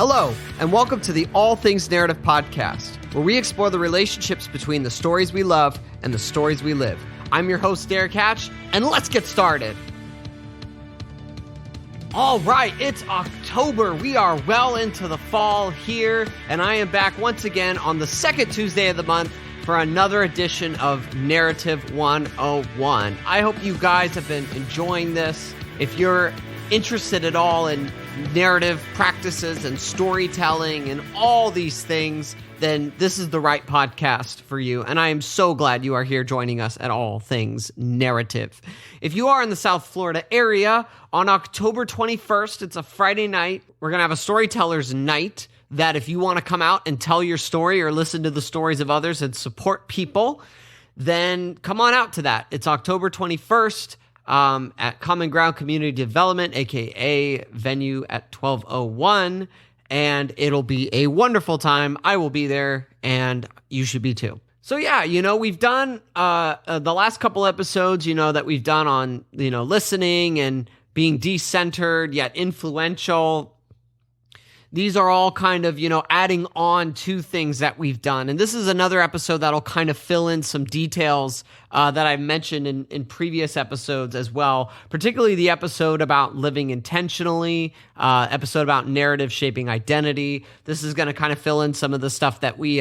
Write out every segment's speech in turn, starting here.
Hello, and welcome to the All Things Narrative podcast, where we explore the relationships between the stories we love and the stories we live. I'm your host, Derek Hatch, and let's get started. All right, it's October. We are well into the fall here, and I am back once again on the second Tuesday of the month for another edition of Narrative 101. I hope you guys have been enjoying this. If you're interested at all in narrative practices and storytelling and all these things, then this is the right podcast for you. And I am so glad you are here joining us at All Things Narrative. If you are in the South Florida area, on October 21st, it's a Friday night, we're going to have a storyteller's night that if you want to come out and tell your story or listen to the stories of others and support people, then come on out to that. It's October 21st. At Common Ground Community Development, aka venue at 1201, and it'll be a wonderful time. I will be there, and you should be too. So yeah, we've done the last couple episodes, that we've done on, listening and being decentered yet influential. These are all kind of, adding on to things that we've done. And this is another episode that'll kind of fill in some details that I've mentioned in previous episodes as well, particularly the episode about living intentionally, episode about narrative shaping identity. This is going to kind of fill in some of the stuff that we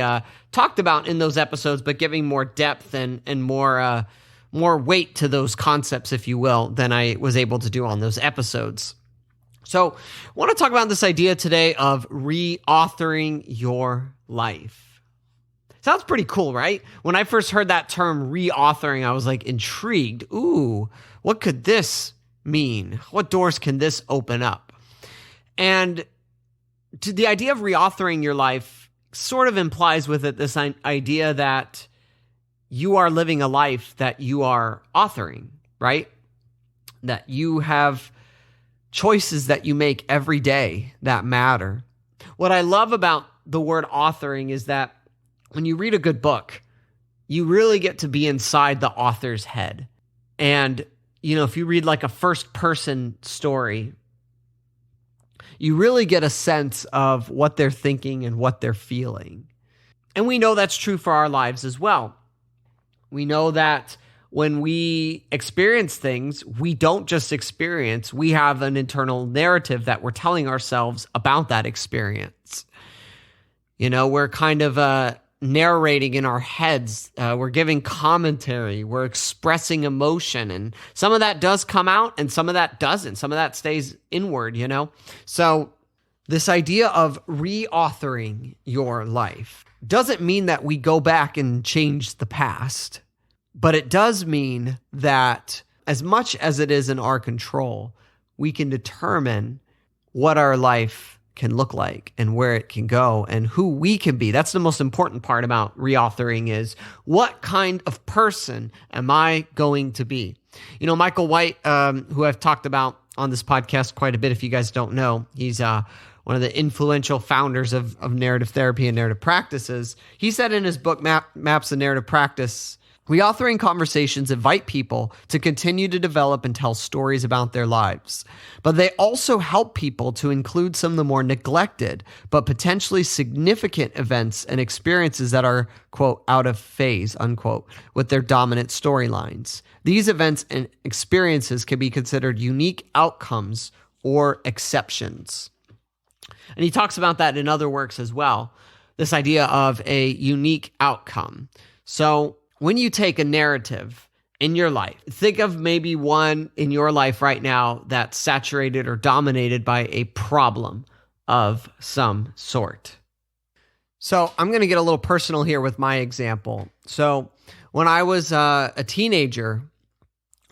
talked about in those episodes, but giving more depth and more weight to those concepts, if you will, than I was able to do on those episodes. So I want to talk about this idea today of reauthoring your life. Sounds pretty cool, right? When I first heard that term reauthoring, I was like intrigued. Ooh, what could this mean? What doors can this open up? And to the idea of reauthoring your life sort of implies with it this idea that you are living a life that you are authoring, right? That you have choices that you make every day that matter. What I love about the word authoring is that when you read a good book, you really get to be inside the author's head. And, if you read like a first person story, you really get a sense of what they're thinking and what they're feeling. And we know that's true for our lives as well. We know that when we experience things, we don't just experience, we have an internal narrative that we're telling ourselves about that experience. We're kind of narrating in our heads. We're giving commentary. We're expressing emotion. And some of that does come out and some of that doesn't. Some of that stays inward, So this idea of reauthoring your life doesn't mean that we go back and change the past. But it does mean that as much as it is in our control, we can determine what our life can look like and where it can go and who we can be. That's the most important part about reauthoring is what kind of person am I going to be? Michael White, who I've talked about on this podcast quite a bit, if you guys don't know, he's one of the influential founders of narrative therapy and narrative practices. He said in his book, Maps of Narrative Practice, reauthoring conversations invite people to continue to develop and tell stories about their lives, but they also help people to include some of the more neglected but potentially significant events and experiences that are, quote, out of phase, unquote, with their dominant storylines. These events and experiences can be considered unique outcomes or exceptions. And he talks about that in other works as well, this idea of a unique outcome. So when you take a narrative in your life, think of maybe one in your life right now that's saturated or dominated by a problem of some sort. So I'm going to get a little personal here with my example. So when I was a teenager,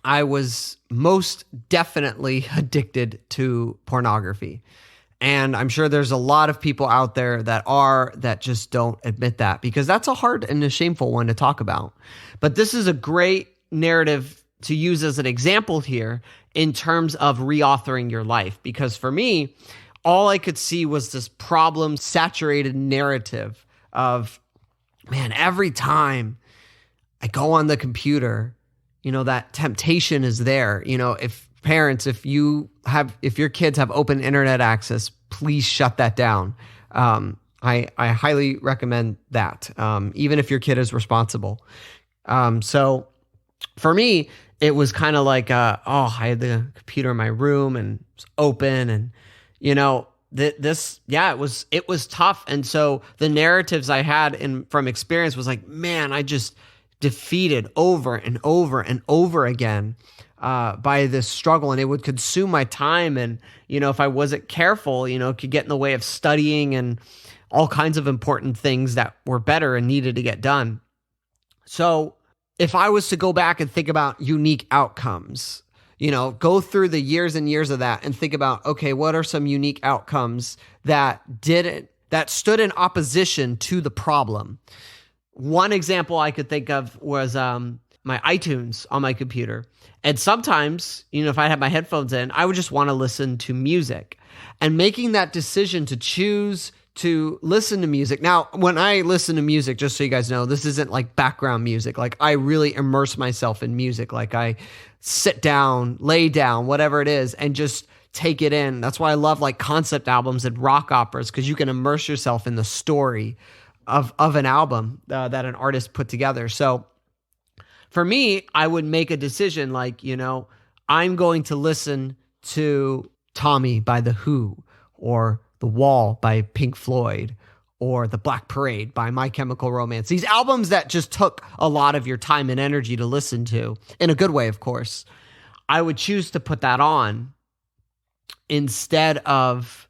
I was most definitely addicted to pornography. And I'm sure there's a lot of people out there that just don't admit that, because that's a hard and a shameful one to talk about. But this is a great narrative to use as an example here in terms of reauthoring your life. Because for me, all I could see was this problem-saturated narrative of, man, every time I go on the computer, that temptation is there. If your kids have open internet access, please shut that down. I highly recommend that, even if your kid is responsible. So for me, it was kind of like, I had the computer in my room and it was open, and it was tough. And so the narratives I had from experience was like, man, I just defeated over and over and over again by this struggle, and it would consume my time. And, if I wasn't careful, it could get in the way of studying and all kinds of important things that were better and needed to get done. So if I was to go back and think about unique outcomes, go through the years and years of that and think about, okay, what are some unique outcomes that stood in opposition to the problem? One example I could think of was my iTunes on my computer. And sometimes, if I had my headphones in, I would just want to listen to music. And making that decision to choose to listen to music. Now, when I listen to music, just so you guys know, this isn't like background music. Like, I really immerse myself in music. Like, I sit down, lay down, whatever it is, and just take it in. That's why I love like concept albums and rock operas, because you can immerse yourself in the story of an album that an artist put together. So for me, I would make a decision like, I'm going to listen to Tommy by The Who, or The Wall by Pink Floyd, or The Black Parade by My Chemical Romance. These albums that just took a lot of your time and energy to listen to, in a good way, of course. I would choose to put that on instead of,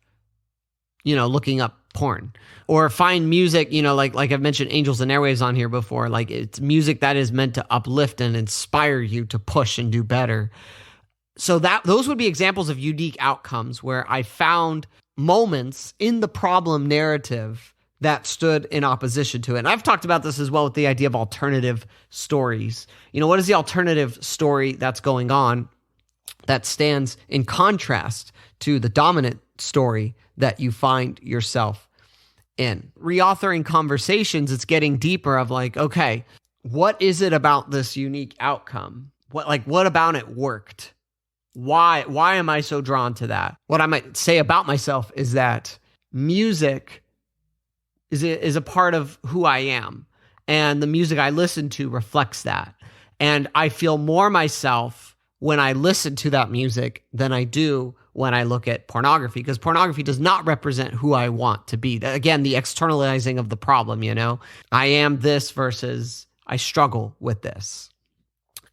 looking up porn. Or find music, like I've mentioned Angels and Airwaves on here before. Like, it's music that is meant to uplift and inspire you to push and do better. So those would be examples of unique outcomes where I found moments in the problem narrative that stood in opposition to it. And I've talked about this as well with the idea of alternative stories. What is the alternative story that's going on that stands in contrast to the dominant story that you find yourself in? Reauthoring conversations, it's getting deeper of like, okay, what is it about this unique outcome? What about it worked? Why am I so drawn to that? What I might say about myself is that music is a part of who I am, and the music I listen to reflects that. And I feel more myself when I listen to that music than I do when I look at pornography, because pornography does not represent who I want to be. Again, the externalizing of the problem, I am this versus I struggle with this.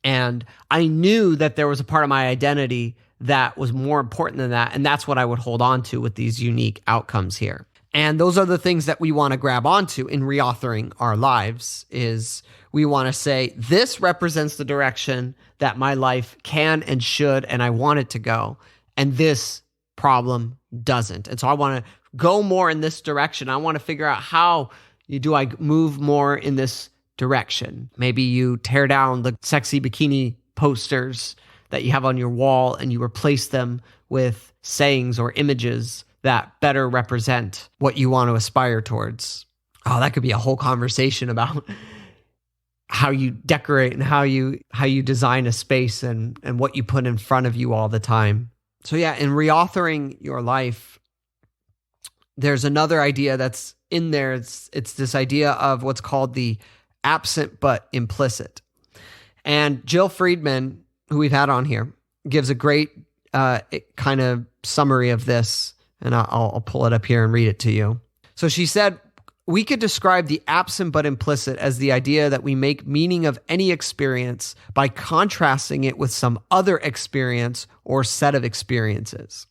And I knew that there was a part of my identity that was more important than that. And that's what I would hold on to with these unique outcomes here. And those are the things that we want to grab onto in reauthoring our lives. Is we want to say, this represents the direction that my life can and should, and I want it to go. And this problem doesn't. And so I want to go more in this direction. I want to figure out, how do I move more in this direction? Maybe you tear down the sexy bikini posters that you have on your wall and you replace them with sayings or images that better represent what you want to aspire towards. Oh, that could be a whole conversation about how you decorate and how you design a space and what you put in front of you all the time. So yeah, in reauthoring your life, there's another idea that's in there. It's this idea of what's called the absent but implicit. And Jill Friedman, who we've had on here, gives a great kind of summary of this, and I'll pull it up here and read it to you. So she said, we could describe the absent but implicit as the idea that we make meaning of any experience by contrasting it with some other experience or set of experiences.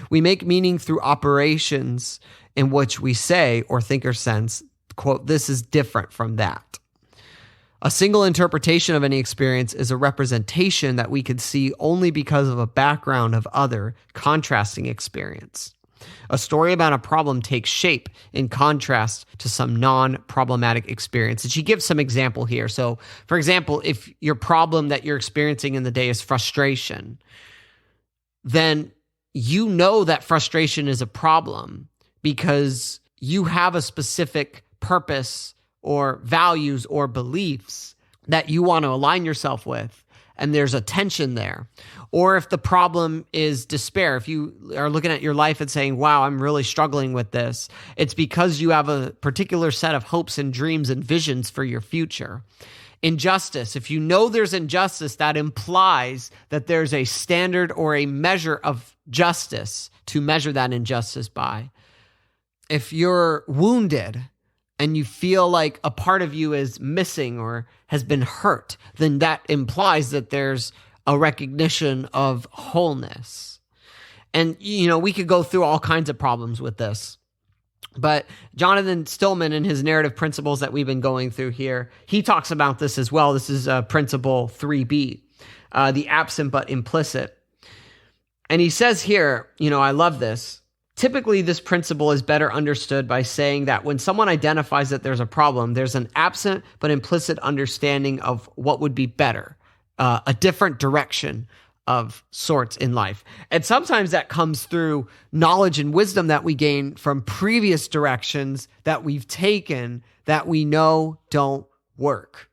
We make meaning through operations in which we say or think or sense, quote, this is different from that. A single interpretation of any experience is a representation that we can see only because of a background of other contrasting experience. A story about a problem takes shape in contrast to some non-problematic experience. And she gives some example here. So, for example, if your problem that you're experiencing in the day is frustration, then you know that frustration is a problem because you have a specific purpose or values or beliefs that you want to align yourself with. and there's a tension there. Or if the problem is despair, if you are looking at your life and saying, wow, I'm really struggling with this, it's because you have a particular set of hopes and dreams and visions for your future. Injustice, if you know there's injustice, that implies that there's a standard or a measure of justice to measure that injustice by. If you're wounded and you feel like a part of you is missing or has been hurt, then that implies that there's a recognition of wholeness. And, we could go through all kinds of problems with this. But Jonathan Stillman, in his narrative principles that we've been going through here, he talks about this as well. This is principle 3B, the absent but implicit. And he says here, I love this. Typically, this principle is better understood by saying that when someone identifies that there's a problem, there's an absent but implicit understanding of what would be better, a different direction of sorts in life. And sometimes that comes through knowledge and wisdom that we gain from previous directions that we've taken that we know don't work.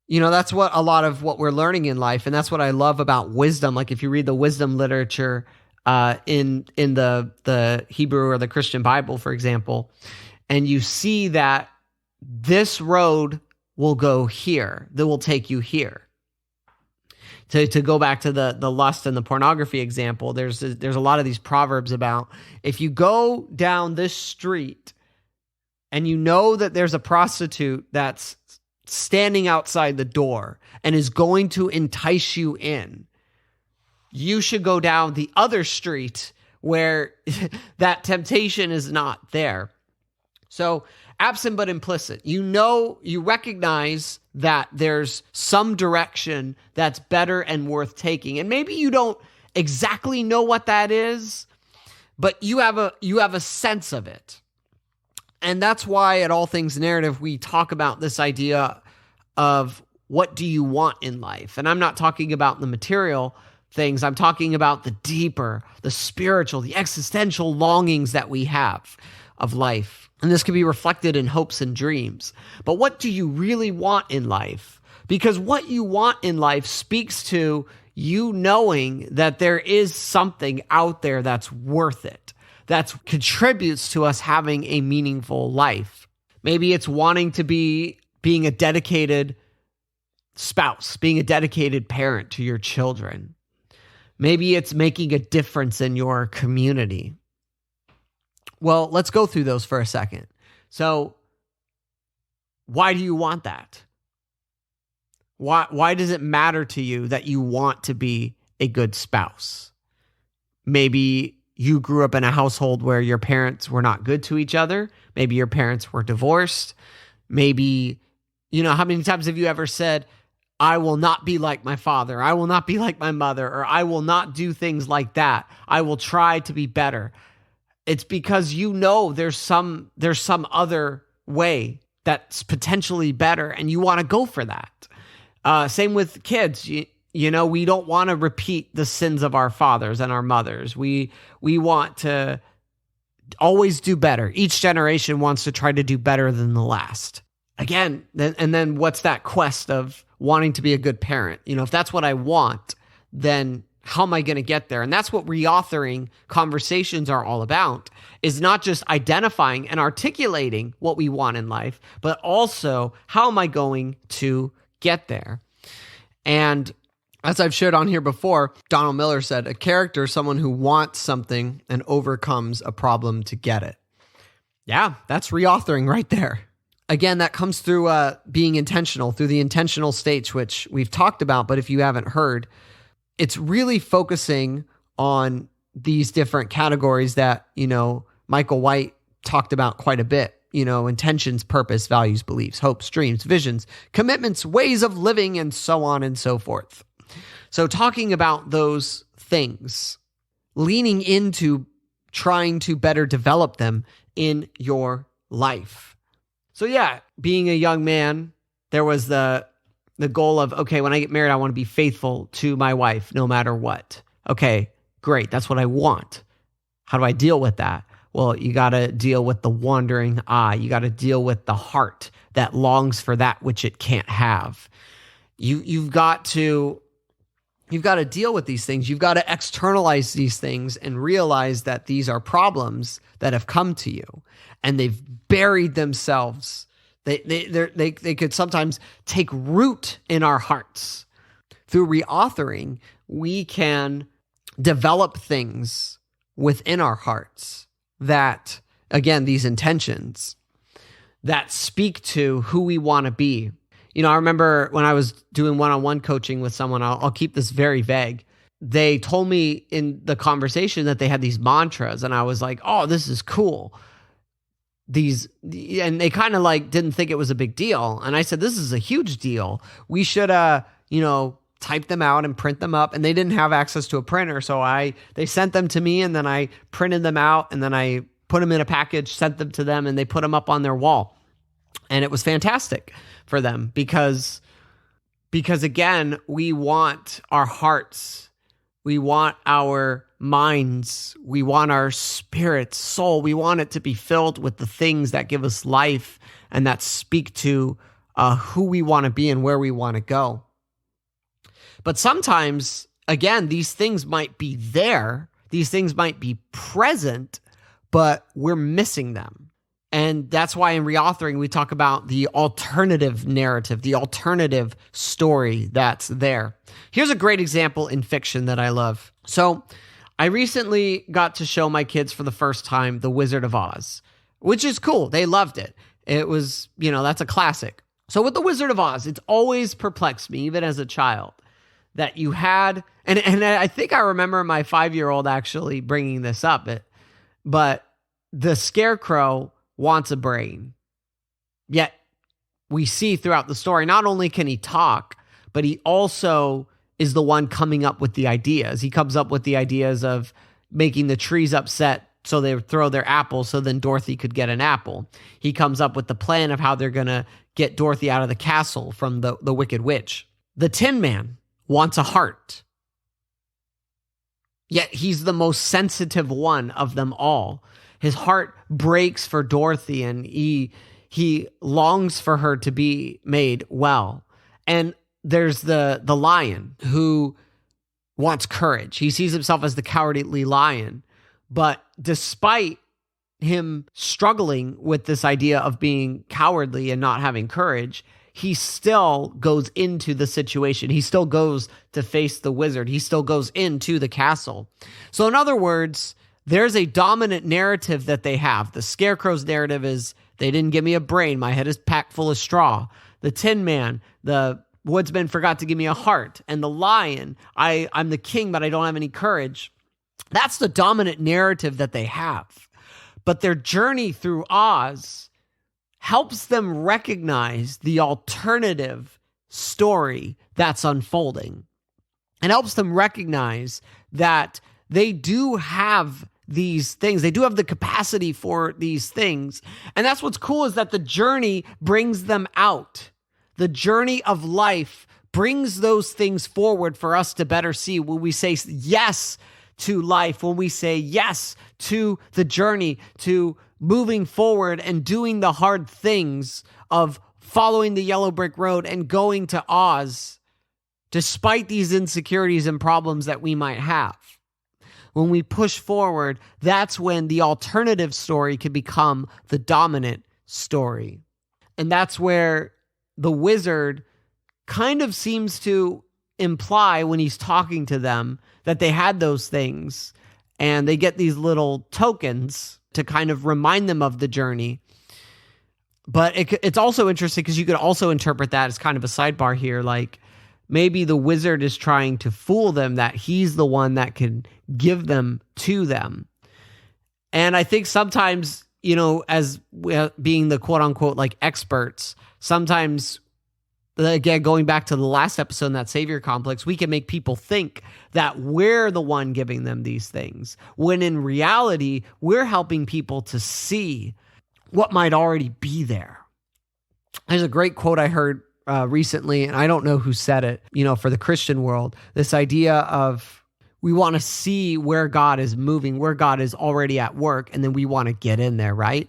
That's what a lot of what we're learning in life. And that's what I love about wisdom. Like if you read the wisdom literature in the Hebrew or the Christian Bible, for example, and you see that this road will go here, that will take you here. To go back to the lust and the pornography example, there's a lot of these proverbs about if you go down this street and you know that there's a prostitute that's standing outside the door and is going to entice you in, you should go down the other street where that temptation is not there. So absent but implicit, you recognize that there's some direction that's better and worth taking. And maybe you don't exactly know what that is, but you have a sense of it. And that's why at All Things Narrative, we talk about this idea of what do you want in life? And I'm not talking about the material things. I'm talking about the deeper, the spiritual, the existential longings that we have of life. And this can be reflected in hopes and dreams. But what do you really want in life? Because what you want in life speaks to you knowing that there is something out there that's worth it, that contributes to us having a meaningful life. Maybe it's wanting to being a dedicated spouse, being a dedicated parent to your children. Maybe it's making a difference in your community. Well, let's go through those for a second. So, why do you want that? Why does it matter to you that you want to be a good spouse? Maybe you grew up in a household where your parents were not good to each other. Maybe your parents were divorced. Maybe, how many times have you ever said, I will not be like my father. I will not be like my mother, or I will not do things like that. I will try to be better. It's because there's some other way that's potentially better, and you want to go for that. Same with kids. We don't want to repeat the sins of our fathers and our mothers. We want to always do better. Each generation wants to try to do better than the last. Again, then what's that quest of wanting to be a good parent? If that's what I want, then how am I going to get there? And that's what reauthoring conversations are all about, is not just identifying and articulating what we want in life, but also how am I going to get there? And as I've shared on here before, Donald Miller said, a character is someone who wants something and overcomes a problem to get it. Yeah, that's reauthoring right there. Again, that comes through being intentional, through the intentional states, which we've talked about, but if you haven't heard, it's really focusing on these different categories that, Michael White talked about quite a bit. Intentions, purpose, values, beliefs, hopes, dreams, visions, commitments, ways of living, and so on and so forth. So talking about those things, leaning into trying to better develop them in your life. So yeah, being a young man, there was the goal of, okay, when I get married, I want to be faithful to my wife no matter what. Okay, great. That's what I want. How do I deal with that? Well, you got to deal with the wandering eye. You got to deal with the heart that longs for that which it can't have. You've got to You've got to deal with these things. You've got to externalize these things and realize that these are problems that have come to you and they've buried themselves. They could sometimes take root in our hearts. Through reauthoring, we can develop things within our hearts that, again, these intentions that speak to who we want to be. I remember when I was doing one-on-one coaching with someone, I'll keep this very vague. They told me in the conversation that they had these mantras, and I was like, oh, this is cool. And they kind of like didn't think it was a big deal. And I said, this is a huge deal. We should, type them out and print them up. And they didn't have access to a printer. So they sent them to me, and then I printed them out, and then I put them in a package, sent them to them, and they put them up on their wall. And it was fantastic for them because again, we want our hearts, we want our minds, we want our spirit, soul, we want it to be filled with the things that give us life and that speak to who we want to be and where we want to go. But sometimes, again, these things might be there, these things might be present, but we're missing them. And that's why in reauthoring, we talk about the alternative narrative, the alternative story that's there. Here's a great example in fiction that I love. So I recently got to show my kids for the first time The Wizard of Oz, which is cool. They loved it. It was, that's a classic. So with The Wizard of Oz, it's always perplexed me, even as a child, that you had, and I think I remember my 5-year-old actually bringing this up, but the Scarecrow wants a brain. Yet we see throughout the story, not only can he talk, but he also is the one coming up with the ideas. He comes up with the ideas of making the trees upset so they would throw their apples so then Dorothy could get an apple. He comes up with the plan of how they're going to get Dorothy out of the castle from the Wicked Witch. The Tin Man wants a heart. Yet he's the most sensitive one of them all. His heart breaks for Dorothy, and he longs for her to be made well. And there's the lion who wants courage. He sees himself as the cowardly lion. But despite him struggling with this idea of being cowardly and not having courage, he still goes into the situation. He still goes to face the wizard. He still goes into the castle. So in other words, there's a dominant narrative that they have. The Scarecrow's narrative is, they didn't give me a brain. My head is packed full of straw. The Tin Man, the woodsman forgot to give me a heart. And the lion, I'm the king, but I don't have any courage. That's the dominant narrative that they have. But their journey through Oz helps them recognize the alternative story that's unfolding. It helps them recognize that they do have these things. They do have the capacity for these things. And that's what's cool, is that the journey brings them out. The journey of life brings those things forward for us to better see. When we say yes to life, when we say yes to the journey, to moving forward and doing the hard things of following the yellow brick road and going to Oz, despite these insecurities and problems that we might have. When we push forward, that's when the alternative story can become the dominant story. And that's where the wizard kind of seems to imply when he's talking to them that they had those things, and they get these little tokens to kind of remind them of the journey. But it's also interesting because you could also interpret that as kind of a sidebar here, like maybe the wizard is trying to fool them that he's the one that can give them to them. And I think sometimes, as being the quote unquote like experts, sometimes, again, going back to the last episode in that savior complex, we can make people think that we're the one giving them these things, when in reality, we're helping people to see what might already be there. There's a great quote I heard recently, and I don't know who said it, for the Christian world, this idea of we want to see where God is moving, where God is already at work, and then we want to get in there, right?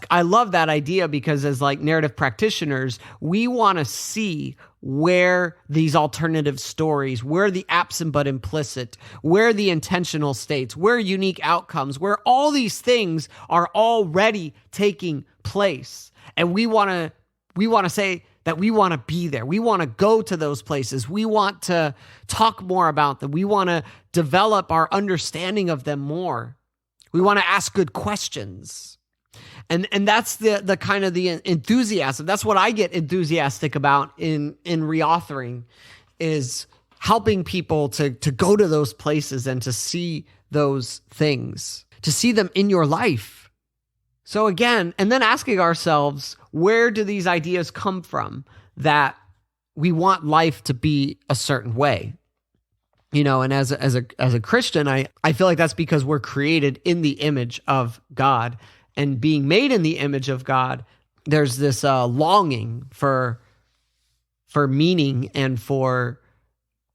I love that idea, because as like narrative practitioners, we want to see where these alternative stories, where the absent but implicit, where the intentional states, where unique outcomes, where all these things are already taking place. And we want to say that we want to be there. We want to go to those places. We want to talk more about them. We want to develop our understanding of them more. We want to ask good questions. And that's the kind of the enthusiasm. That's what I get enthusiastic about in reauthoring, is helping people to go to those places and to see those things, to see them in your life. So again, and then asking ourselves, where do these ideas come from that we want life to be a certain way? And as a Christian, I feel like that's because we're created in the image of God. And being made in the image of God, there's this longing for meaning and for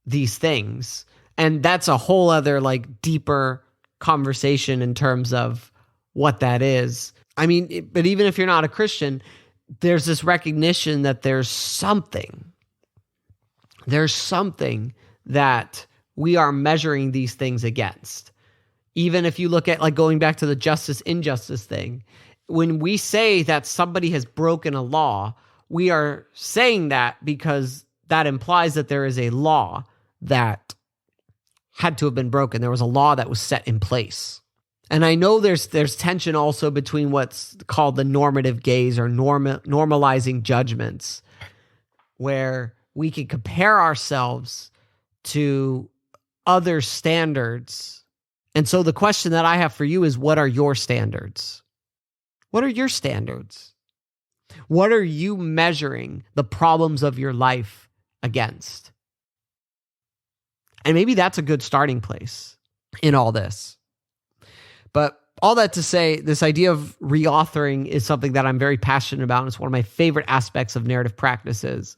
these things. And that's a whole other deeper conversation in terms of what that is. But even if you're not a Christian, there's this recognition that there's something that we are measuring these things against. Even if you look at going back to the justice injustice thing, when we say that somebody has broken a law, we are saying that because that implies that there is a law that had to have been broken. There was a law that was set in place. And I know there's tension also between what's called the normative gaze or normalizing judgments, where we can compare ourselves to other standards. And so the question that I have for you is, what are your standards? What are your standards? What are you measuring the problems of your life against? And maybe that's a good starting place in all this. But all that to say, this idea of reauthoring is something that I'm very passionate about. And it's one of my favorite aspects of narrative practices.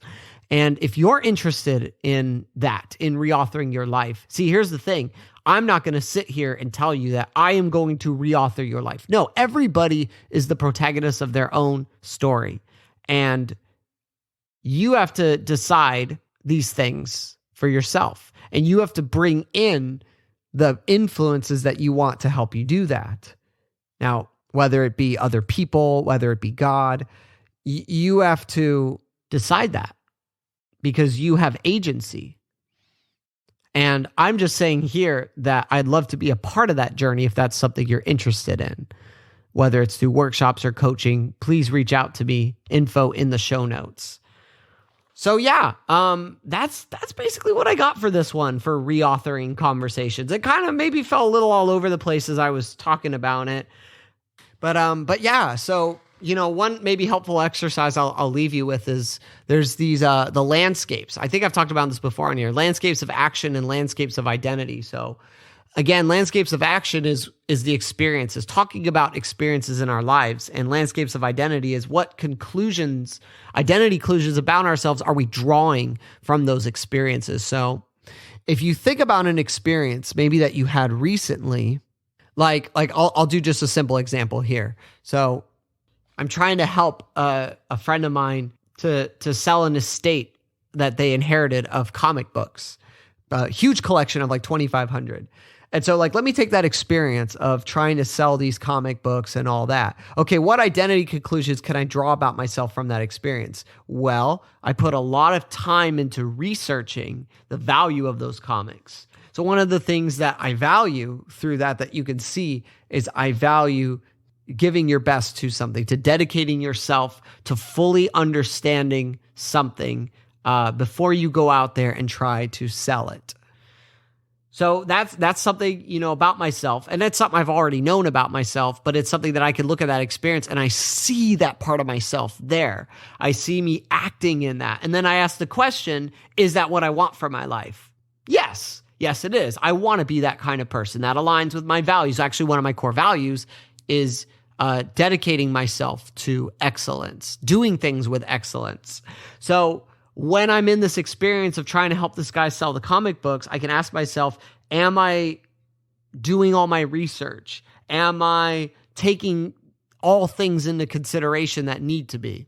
And if you're interested in that, in reauthoring your life, see, here's the thing. I'm not going to sit here and tell you that I am going to reauthor your life. No, everybody is the protagonist of their own story. And you have to decide these things for yourself. And you have to bring in the influences that you want to help you do that. Now, whether it be other people, whether it be God, you have to decide that because you have agency. And I'm just saying here that I'd love to be a part of that journey if that's something you're interested in. Whether it's through workshops or coaching, please reach out to me, info in the show notes. So yeah, that's basically what I got for this one, for reauthoring conversations. It kind of maybe fell a little all over the place as I was talking about it. But yeah, so one maybe helpful exercise I'll leave you with is there's these the landscapes. I think I've talked about this before on here. Landscapes of action and landscapes of identity. So again, landscapes of action is the experiences, talking about experiences in our lives, and landscapes of identity is what identity conclusions about ourselves are we drawing from those experiences. So if you think about an experience maybe that you had recently, like I'll do just a simple example here. So I'm trying to help a friend of mine to sell an estate that they inherited of comic books, a huge collection of 2,500. And so let me take that experience of trying to sell these comic books and all that. Okay, what identity conclusions can I draw about myself from that experience? Well, I put a lot of time into researching the value of those comics. So one of the things that I value through that you can see is I value giving your best to something, to dedicating yourself to fully understanding something before you go out there and try to sell it. So that's something, about myself, and that's something I've already known about myself, but it's something that I can look at that experience and I see that part of myself there. I see me acting in that. And then I ask the question, is that what I want for my life? Yes, it is. I want to be that kind of person that aligns with my values. Actually, one of my core values is dedicating myself to excellence, doing things with excellence. So when I'm in this experience of trying to help this guy sell the comic books, I can ask myself, am I doing all my research? Am I taking all things into consideration that need to be?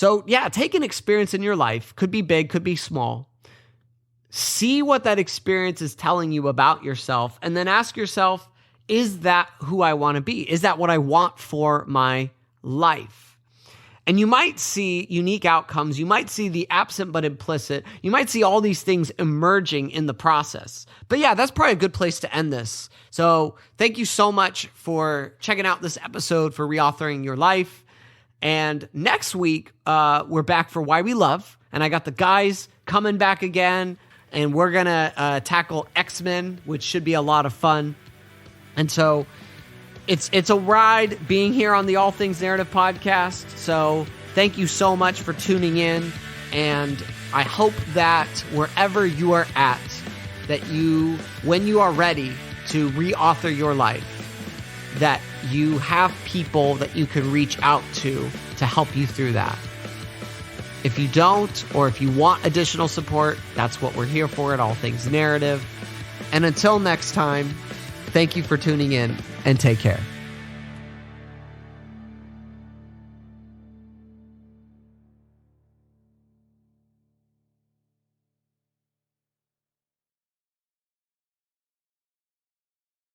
So yeah, take an experience in your life, could be big, could be small. See what that experience is telling you about yourself, and then ask yourself, is that who I want to be? Is that what I want for my life? And you might see unique outcomes. You might see the absent but implicit. You might see all these things emerging in the process. But yeah, that's probably a good place to end this. So thank you so much for checking out this episode for Reauthoring Your Life. And next week, we're back for Why We Love. And I got the guys coming back again. And we're going to tackle X-Men, which should be a lot of fun. And so it's a ride being here on the All Things Narrative podcast. So thank you so much for tuning in. And I hope that wherever you are at, that you, when you are ready to reauthor your life, that you have people that you can reach out to help you through that. If you don't, or if you want additional support, that's what we're here for at All Things Narrative. And until next time, thank you for tuning in and take care.